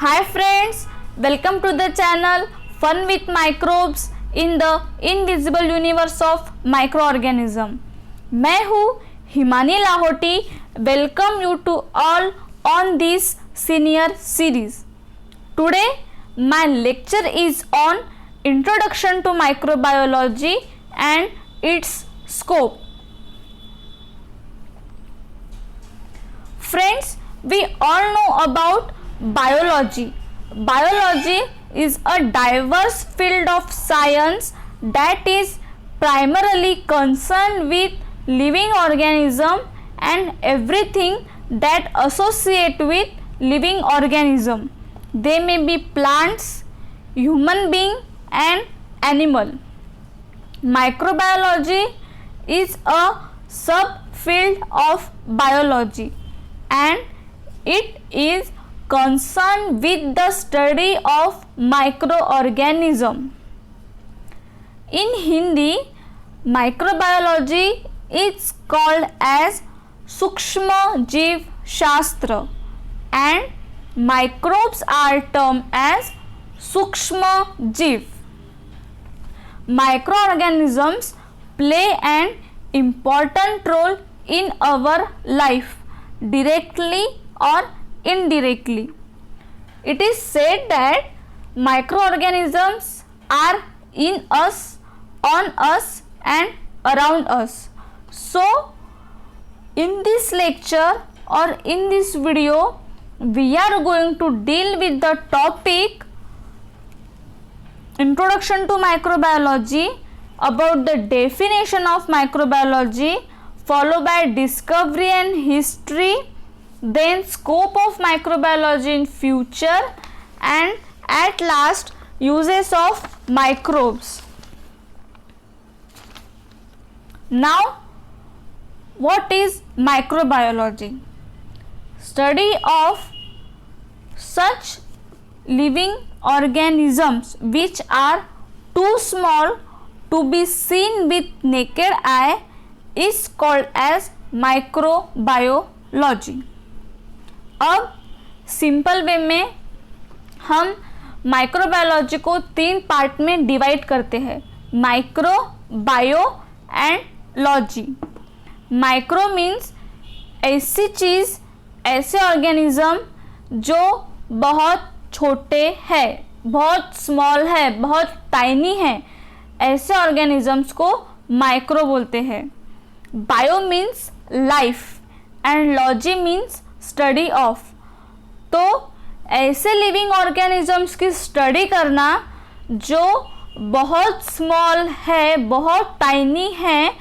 Hi friends, welcome to the channel Fun with Microbes in the Invisible Universe of Microorganism. मैं हूँ Himani Lahoti. Welcome you to all on this senior series. Today my lecture is on Introduction to Microbiology and its scope. Friends, we all know about biology. Biology is a diverse field of science that is primarily concerned with living organism and everything that associate with living organism. They may be plants, human being and animal. Microbiology is a subfield of biology and it is concerned with the study of microorganism. In Hindi, microbiology is called as Sukshma Jeev Shastra and microbes are termed as Sukshma Jeev. Microorganisms play an important role in our life, directly or indirectly. It is said that microorganisms are in us, on us and around us. So, in this lecture or in this video, we are going to deal with the topic Introduction to Microbiology, about the definition of microbiology, followed by discovery and history, then scope of microbiology in future, and at last uses of microbes. Now, what is microbiology? Study of such living organisms which are too small to be seen with naked eye is called as microbiology. अब simple way में हम microbiology को 3 part में divide करते हैं, micro, bio and logy. Micro means ऐसी चीज़, ऐसे organism जो बहुत छोटे हैं, बहुत स्मॉल है, बहुत टाइनी है, ऐसे ऑर्गेनिजम्स को माइक्रो बोलते हैं. Bio means life and logy means study of. तो ऐसे लिविंग ऑर्गेनिजम्स की स्टडी करना जो बहुत स्मॉल है, बहुत टाइनी है,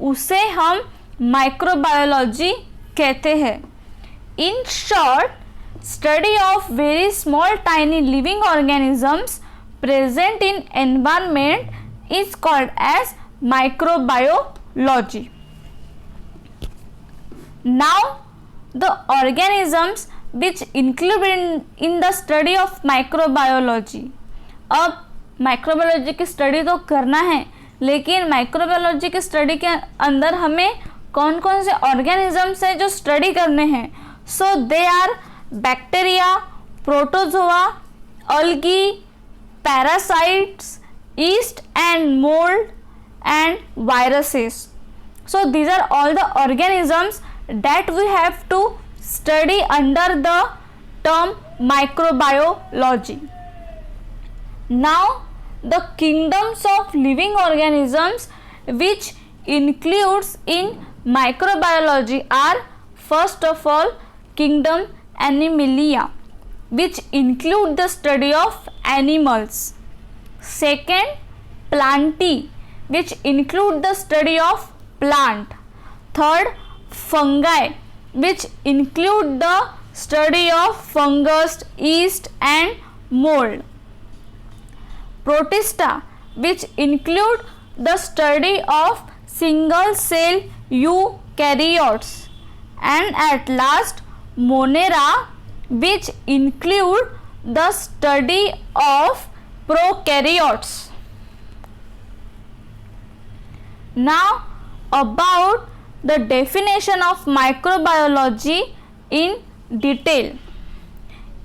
उसे हम माइक्रोबायोलॉजी कहते हैं. In short, study of very small tiny living organisms present in environment is called as microbiology. Now the organisms which include in the study of microbiology. अब माइक्रोबायोलॉजी की स्टडी तो करना है, लेकिन माइक्रोबायोलॉजी की स्टडी के अंदर हमें कौन कौन से ऑर्गेनिजम्स हैं जो स्टडी करने हैं. So they are bacteria, protozoa, algae, parasites, yeast and mold and viruses. So these are all the organisms that we have to study under the term microbiology. Now the kingdoms of living organisms which includes in microbiology are, first of all, kingdom Animalia, which include the study of animals. Second, Plantae, which include the study of plant. Third, Fungi, which include the study of fungus, yeast and mold. Protista, which include the study of single cell eukaryotes. And at last, Monera, which include the study of prokaryotes. Now about the definition of microbiology in detail.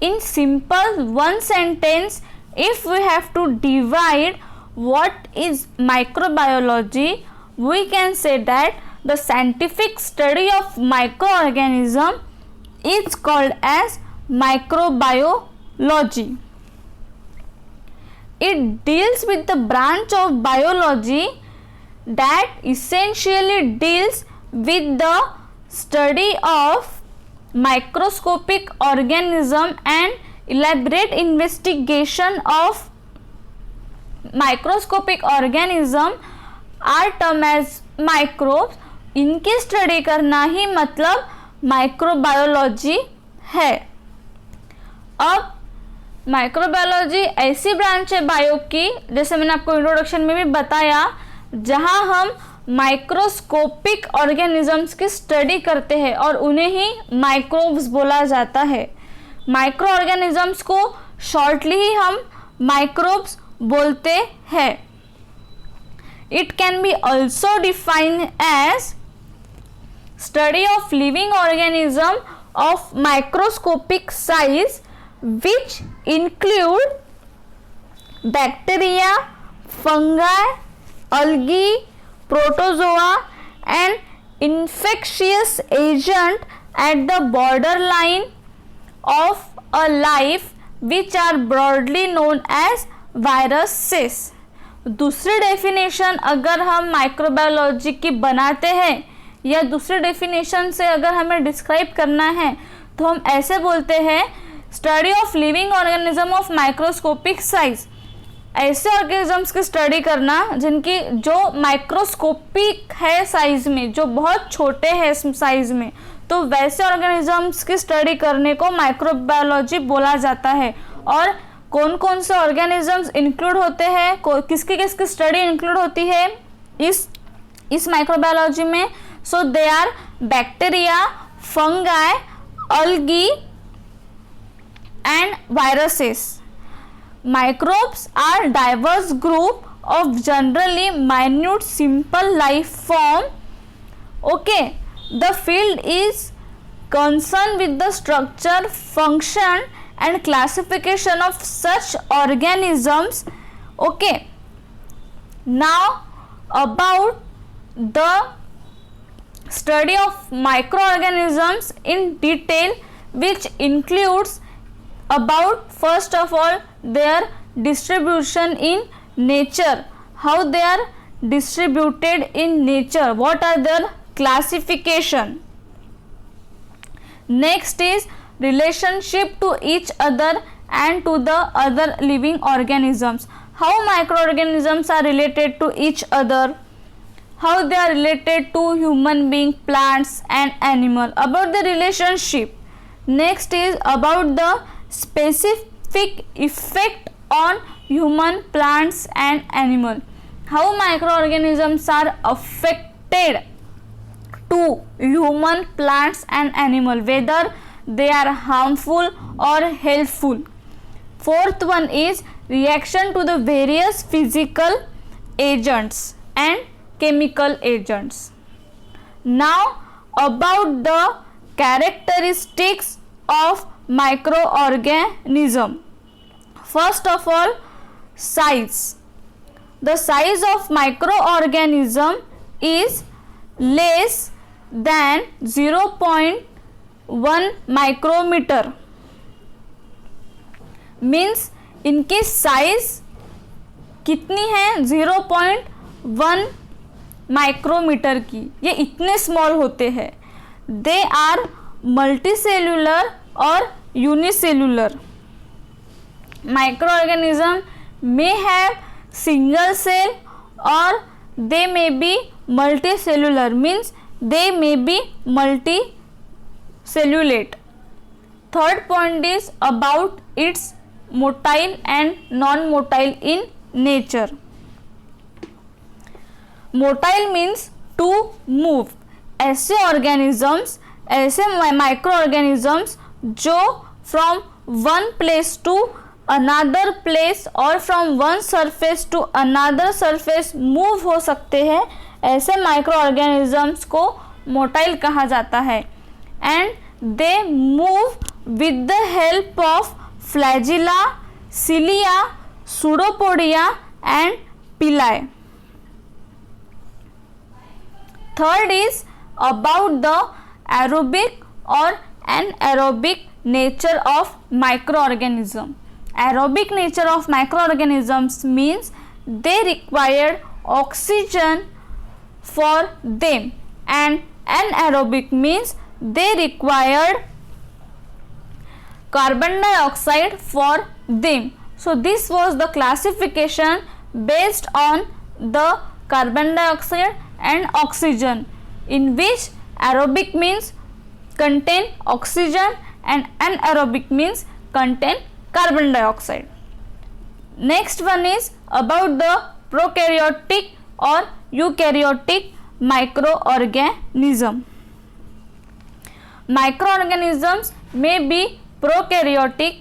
in simple one sentence, if we have to divide what is microbiology, we can say that the scientific study of microorganism is called as microbiology. It deals with the branch of biology that essentially deals with the study of microscopic organism and elaborate investigation of microscopic organism are termed as microbes. इनकी study करना ही मतलब microbiology है। अब microbiology ऐसी branch है bio की, जैसे मैंने आपको इंट्रोडक्शन में भी बताया, जहां हम माइक्रोस्कोपिक ऑर्गेनिजम्स की स्टडी करते हैं और उन्हें ही माइक्रोब्स बोला जाता है। माइक्रो ऑर्गेनिजम्स को शॉर्टली ही हम माइक्रोब्स बोलते हैं। It can be also defined as study of living organism of microscopic size which include bacteria, fungi, algae, protozoa and infectious agent at the borderline of a life which are broadly known as viruses. दूसरी definition अगर हम microbiology की बनाते हैं या दूसरे definition से अगर हमें डिस्क्राइब करना है तो हम ऐसे बोलते हैं study of living organism of microscopic size. ऐसे ऑर्गेनिजम्स की स्टडी करना जिनकी जो माइक्रोस्कोपिक है साइज में, जो बहुत छोटे हैं साइज में, तो वैसे ऑर्गेनिजम्स की स्टडी करने को माइक्रोबायोलॉजी बोला जाता है। और कौन कौन से ऑर्गेनिजम्स इंक्लूड होते हैं, किसकी किसकी स्टडी इंक्लूड होती है इस माइक्रोबायोलॉजी में? So they are bacteria, fungi, algae and viruses. Microbes are diverse group of generally minute simple life form. Okay, the field is concerned with the structure, function and classification of such organisms. Okay, now about the study of microorganisms in detail, which includes about first of all their distribution in nature, how they are distributed in nature, what are their classification. Next is relationship to each other and to the other living organisms, how microorganisms are related to each other, how they are related to human being, plants and animal, about the relationship. Next is about the specific effect on human, plants and animal, how microorganisms are affected to human, plants and animal, whether they are harmful or helpful. Fourth one is reaction to the various physical agents and chemical agents. Now about the characteristics of microorganism. First of all, size. The size of microorganism is less than 0.1 micrometer. Means इनकी size कितनी है? 0.1 micrometer की। ये इतने small होते हैं। They are multicellular और unicellular. Microorganism may have single cell or they may be multicellular, means they may be multicellulate. Third point is about its motile and non-motile in nature. Motile means to move. ऐसे organisms, ऐसे microorganisms जो from one place to another place और from one surface to another surface move हो सकते हैं, ऐसे micro organisms को motile कहा जाता है। And they move with the help of flagella, cilia, pseudopodia and pili. Third is about the aerobic or anaerobic nature of microorganism. Aerobic nature of microorganisms means they require oxygen for them, and anaerobic means they required carbon dioxide for them. So this was the classification based on the carbon dioxide and oxygen, in which aerobic means contain oxygen and anaerobic means contain carbon dioxide. Next one is about the prokaryotic or eukaryotic microorganism. Microorganisms may be prokaryotic,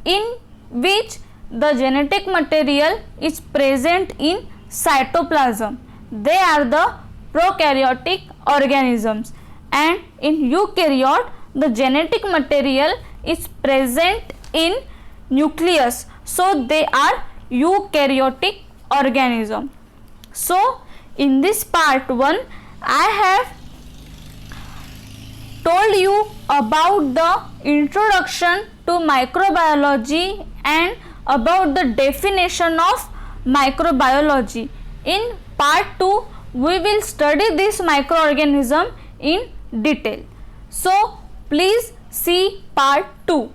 in which the genetic material is present in cytoplasm. They are the prokaryotic organisms, and in eukaryote the genetic material is present in nucleus, so they are eukaryotic organism. So in this part 1 I have told you about the introduction to microbiology and about the definition of microbiology. In part 2 we will study this microorganism in detail. So please see part 2.